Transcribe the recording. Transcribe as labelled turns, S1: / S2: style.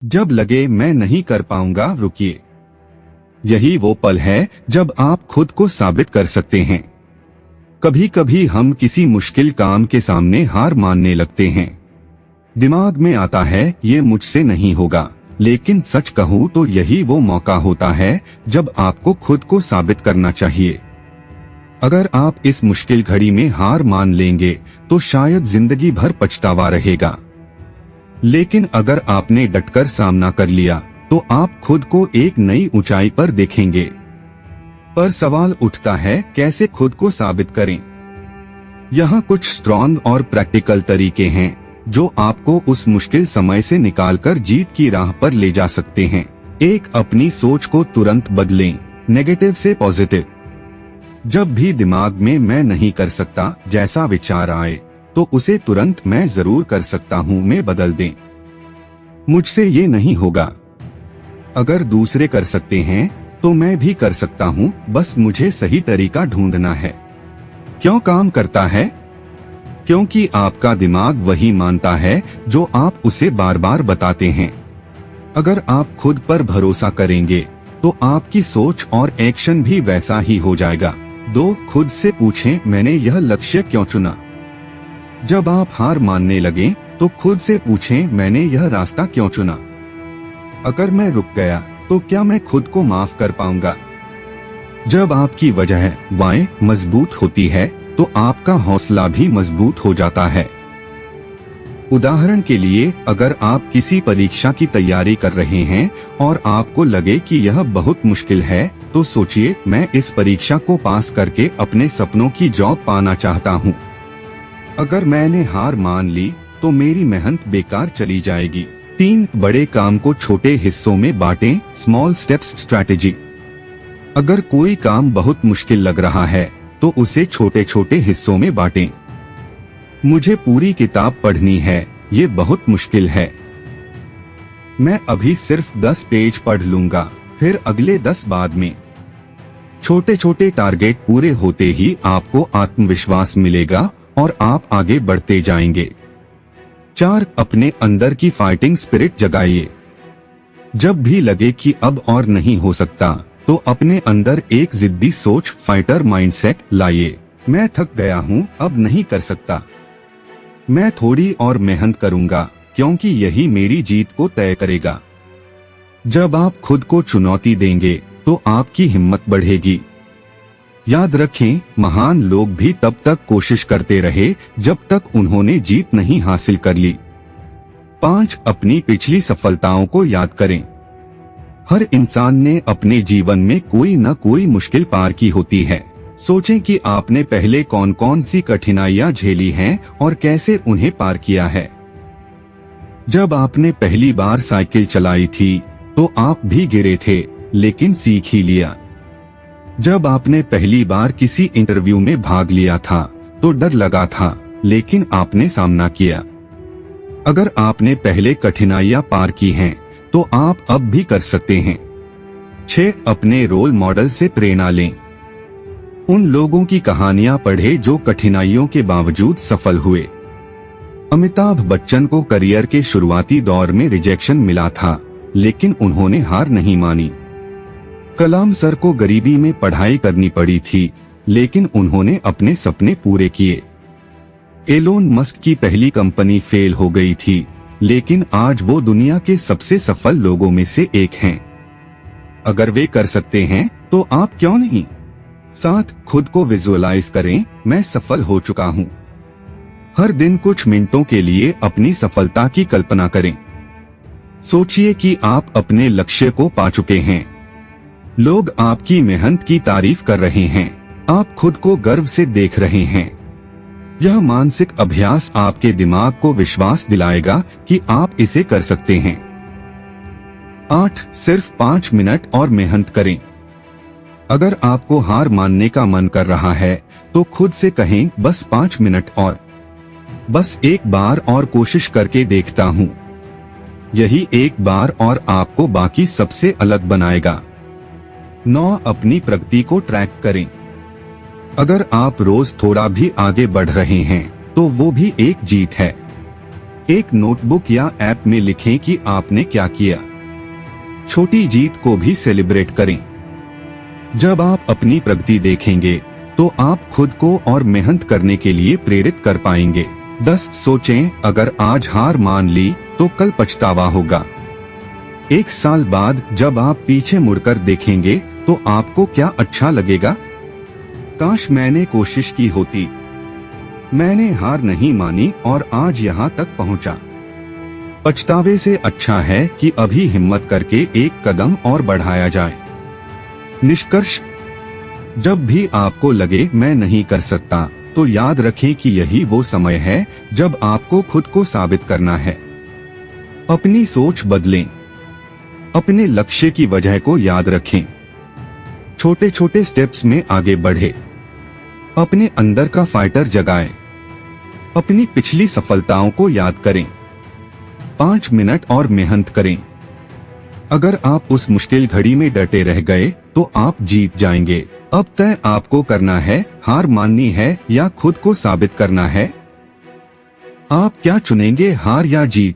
S1: जब लगे मैं नहीं कर पाऊंगा, रुकिए। यही वो पल है जब आप खुद को साबित कर सकते हैं। कभी कभी हम किसी मुश्किल काम के सामने हार मानने लगते हैं। दिमाग में आता है ये मुझसे नहीं होगा, लेकिन सच कहूँ तो यही वो मौका होता है जब आपको खुद को साबित करना चाहिए। अगर आप इस मुश्किल घड़ी में हार मान लेंगे तो शायद जिंदगी भर पछतावा रहेगा, लेकिन अगर आपने डटकर सामना कर लिया तो आप खुद को एक नई ऊंचाई पर देखेंगे। पर सवाल उठता है, कैसे खुद को साबित करें? यहाँ कुछ स्ट्रॉन्ग और प्रैक्टिकल तरीके हैं जो आपको उस मुश्किल समय से निकालकर जीत की राह पर ले जा सकते हैं। एक, अपनी सोच को तुरंत बदलें, नेगेटिव से पॉजिटिव। जब भी दिमाग में मैं नहीं कर सकता जैसा विचार आए तो उसे तुरंत मैं जरूर कर सकता हूँ में बदल दें। मुझसे ये नहीं होगा। अगर दूसरे कर सकते हैं तो मैं भी कर सकता हूँ, बस मुझे सही तरीका ढूंढना है। क्यों काम करता है? क्योंकि आपका दिमाग वही मानता है जो आप उसे बार बार बताते हैं। अगर आप खुद पर भरोसा करेंगे तो आपकी सोच और एक्शन भी वैसा ही हो जाएगा। 2, खुद से पूछें, मैंने यह लक्ष्य क्यों चुना? जब आप हार मानने लगें तो खुद से पूछें, मैंने यह रास्ता क्यों चुना? अगर मैं रुक गया तो क्या मैं खुद को माफ कर पाऊंगा? जब आपकी वजह वाय मजबूत होती है तो आपका हौसला भी मजबूत हो जाता है। उदाहरण के लिए, अगर आप किसी परीक्षा की तैयारी कर रहे हैं और आपको लगे कि यह बहुत मुश्किल है, तो सोचिए, मैं इस परीक्षा को पास करके अपने सपनों की जॉब पाना चाहता हूँ। अगर मैंने हार मान ली तो मेरी मेहनत बेकार चली जाएगी। 3, बड़े काम को छोटे हिस्सों में बांटें, स्मॉल स्टेप्स स्ट्रैटेजी। अगर कोई काम बहुत मुश्किल लग रहा है तो उसे छोटे छोटे हिस्सों में बांटें। मुझे पूरी किताब पढ़नी है, ये बहुत मुश्किल है। मैं अभी सिर्फ 10 पेज पढ़ लूंगा, फिर अगले 10 बाद में। छोटे छोटे टारगेट पूरे होते ही आपको आत्मविश्वास मिलेगा और आप आगे बढ़ते जाएंगे। 4, अपने अंदर की फाइटिंग स्पिरिट जगाइए। जब भी लगे कि अब और नहीं हो सकता तो अपने अंदर एक जिद्दी सोच, फाइटर माइंडसेट लाइए। मैं थक गया हूँ, अब नहीं कर सकता। मैं थोड़ी और मेहनत करूंगा क्योंकि यही मेरी जीत को तय करेगा। जब आप खुद को चुनौती देंगे तो आपकी हिम्मत बढ़ेगी। याद रखें, महान लोग भी तब तक कोशिश करते रहे जब तक उन्होंने जीत नहीं हासिल कर ली। 5, अपनी पिछली सफलताओं को याद करें। हर इंसान ने अपने जीवन में कोई न कोई मुश्किल पार की होती है। सोचें कि आपने पहले कौन कौन सी कठिनाइयां झेली हैं और कैसे उन्हें पार किया है। जब आपने पहली बार साइकिल चलाई थी तो आप भी गिरे थे, लेकिन सीख ही लिया। जब आपने पहली बार किसी इंटरव्यू में भाग लिया था तो डर लगा था, लेकिन आपने सामना किया। अगर आपने पहले कठिनाइयां पार की हैं, तो आप अब भी कर सकते हैं। 6, अपने रोल मॉडल से प्रेरणा लें। उन लोगों की कहानियां पढ़े जो कठिनाइयों के बावजूद सफल हुए। अमिताभ बच्चन को करियर के शुरुआती दौर में रिजेक्शन मिला था, लेकिन उन्होंने हार नहीं मानी। कलाम सर को गरीबी में पढ़ाई करनी पड़ी थी, लेकिन उन्होंने अपने सपने पूरे किए। एलोन मस्क की पहली कंपनी फेल हो गई थी, लेकिन आज वो दुनिया के सबसे सफल लोगों में से एक हैं। अगर वे कर सकते हैं तो आप क्यों नहीं? 7, खुद को विजुअलाइज करें, मैं सफल हो चुका हूँ। हर दिन कुछ मिनटों के लिए अपनी सफलता की कल्पना करें। सोचिए कि आप अपने लक्ष्य को पा चुके हैं। लोग आपकी मेहनत की तारीफ कर रहे हैं, आप खुद को गर्व से देख रहे हैं। यह मानसिक अभ्यास आपके दिमाग को विश्वास दिलाएगा कि आप इसे कर सकते हैं। 8, सिर्फ 5 मिनट और मेहनत करें। अगर आपको हार मानने का मन कर रहा है तो खुद से कहें, बस 5 मिनट और, बस एक बार और कोशिश करके देखता हूँ। यही एक बार और आपको बाकी सबसे अलग बनाएगा। 9, अपनी प्रगति को ट्रैक करें। अगर आप रोज थोड़ा भी आगे बढ़ रहे हैं तो वो भी एक जीत है। एक नोटबुक या ऐप में लिखें कि आपने क्या किया। छोटी जीत को भी सेलिब्रेट करें। जब आप अपनी प्रगति देखेंगे तो आप खुद को और मेहनत करने के लिए प्रेरित कर पाएंगे। 10 सोचें, अगर आज हार मान ली तो कल पछतावा होगा। 1 साल बाद जब आप पीछे मुड़कर देखेंगे तो आपको क्या अच्छा लगेगा? काश मैंने कोशिश की होती। मैंने हार नहीं मानी और आज यहाँ तक पहुँचा। पछतावे से अच्छा है कि अभी हिम्मत करके एक कदम और बढ़ाया जाए। निष्कर्ष, जब भी आपको लगे मैं नहीं कर सकता, तो याद रखें कि यही वो समय है जब आपको खुद को साबित करना है। अपनी सोच बदलें। अपने लक्ष्य की वजह को याद रखें। छोटे छोटे स्टेप्स में आगे बढ़े। अपने अंदर का फाइटर जगाएं। अपनी पिछली सफलताओं को याद करें। 5 मिनट और मेहनत करें। अगर आप उस मुश्किल घड़ी में डटे रह गए तो आप जीत जाएंगे। अब तय आपको करना है, हार माननी है या खुद को साबित करना है। आप क्या चुनेंगे, हार या जीत?